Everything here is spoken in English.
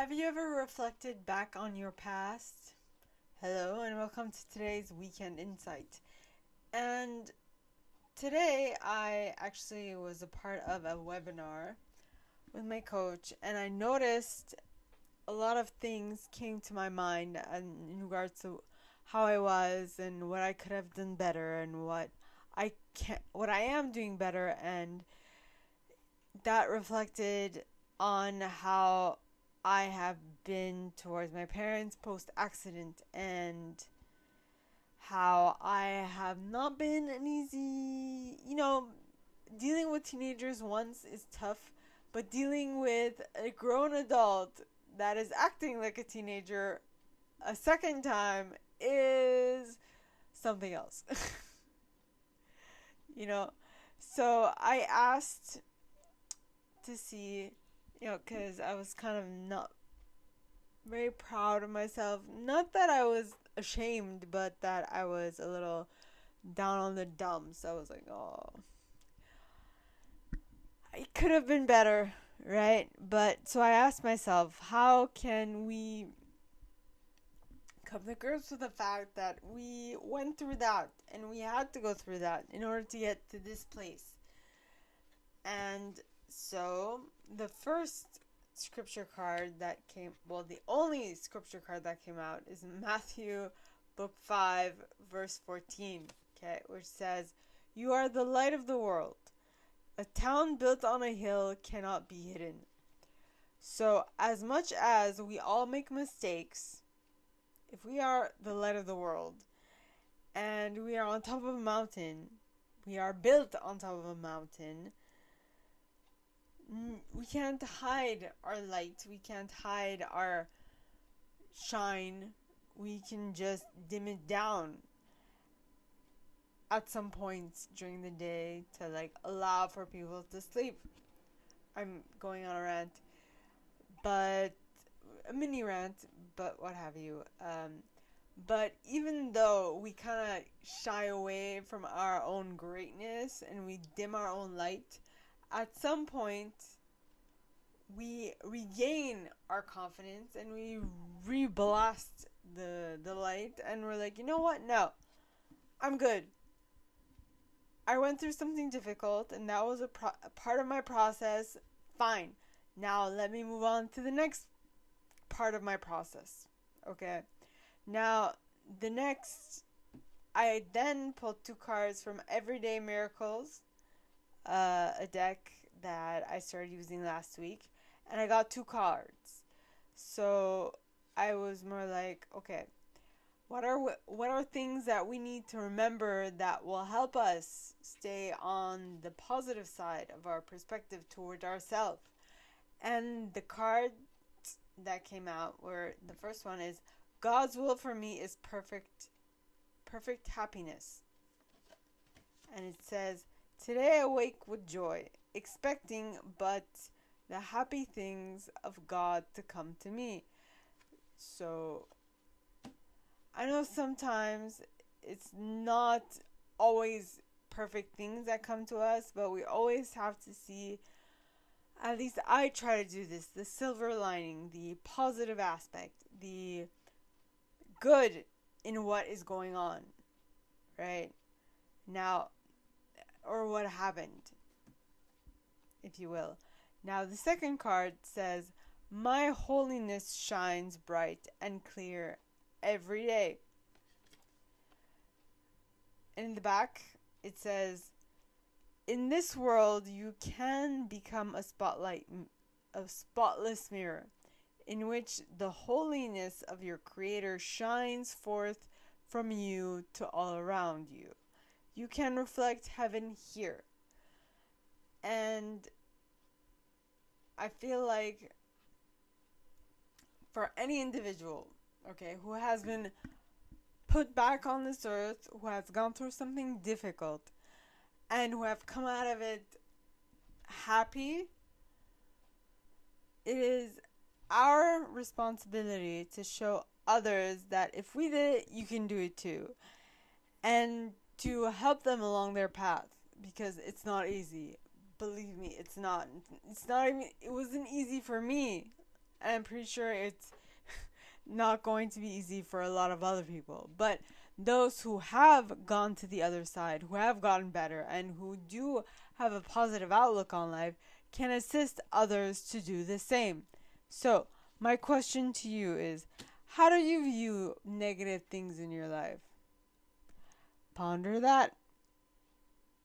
Have you ever reflected back on your past? Hello, and welcome to today's Weekend Insight. And today I actually was a part of a webinar with my coach, and I noticed a lot of things came to my mind in regards to how I was and what I could have done better and what I am doing better, and that reflected on how I have been towards my parents post accident and how I have not been an easy, dealing with teenagers once is tough, but dealing with a grown adult that is acting like a teenager a second time is something else. you know, so I asked to see, because I was kind of not very proud of myself. Not that I was ashamed, but that I was a little down on the dumps. I was like, oh, I could have been better, right? But so I asked myself, how can we come to grips with the fact that we went through that and we had to go through that in order to get to this place? And so the first scripture card that the only scripture card that came out is Matthew book 5 verse 14, okay, which says, "You are the light of the world. A town built on a hill cannot be hidden." So as much as we all make mistakes, if we are the light of the world and we are on top of a mountain, we are built on top of a mountain, we can't hide our light. We can't hide our shine. We can just dim it down at some points during the day to allow for people to sleep. I'm going on a rant, but a mini rant, but what have you. But even though we kind of shy away from our own greatness and we dim our own light, at some point we regain our confidence and we reblast the light, and we're like, you know what? No, I'm good. I went through something difficult and that was a part of my process. Fine. Now let me move on to the next part of my process. Okay. Now, I then pulled 2 cards from Everyday Miracles, a deck that I started using last week, and I got 2 cards. So I was more like, okay, what are things that we need to remember that will help us stay on the positive side of our perspective toward ourselves? And the card that came out, where the first one is, God's will for me is perfect happiness. And it says, "Today I wake with joy, expecting but the happy things of God to come to me." So I know sometimes it's not always perfect things that come to us, but we always have to see, at least I try to do this, the silver lining, the positive aspect, the good in what is going on, right? Now, or what happened, if you will. Now, the second card says, "My holiness shines bright and clear every day." In the back, it says, "In this world, you can become a spotless mirror, in which the holiness of your Creator shines forth from you to all around you. You can reflect heaven here." And I feel like for any individual, okay, who has been put back on this earth, who has gone through something difficult, and who have come out of it happy, it is our responsibility to show others that if we did it, you can do it too. And to help them along their path, because it's not easy. Believe me, it's not. It wasn't easy for me. And I'm pretty sure it's not going to be easy for a lot of other people. But those who have gone to the other side, who have gotten better, and who do have a positive outlook on life can assist others to do the same. So, my question to you is, how do you view negative things in your life? Ponder that.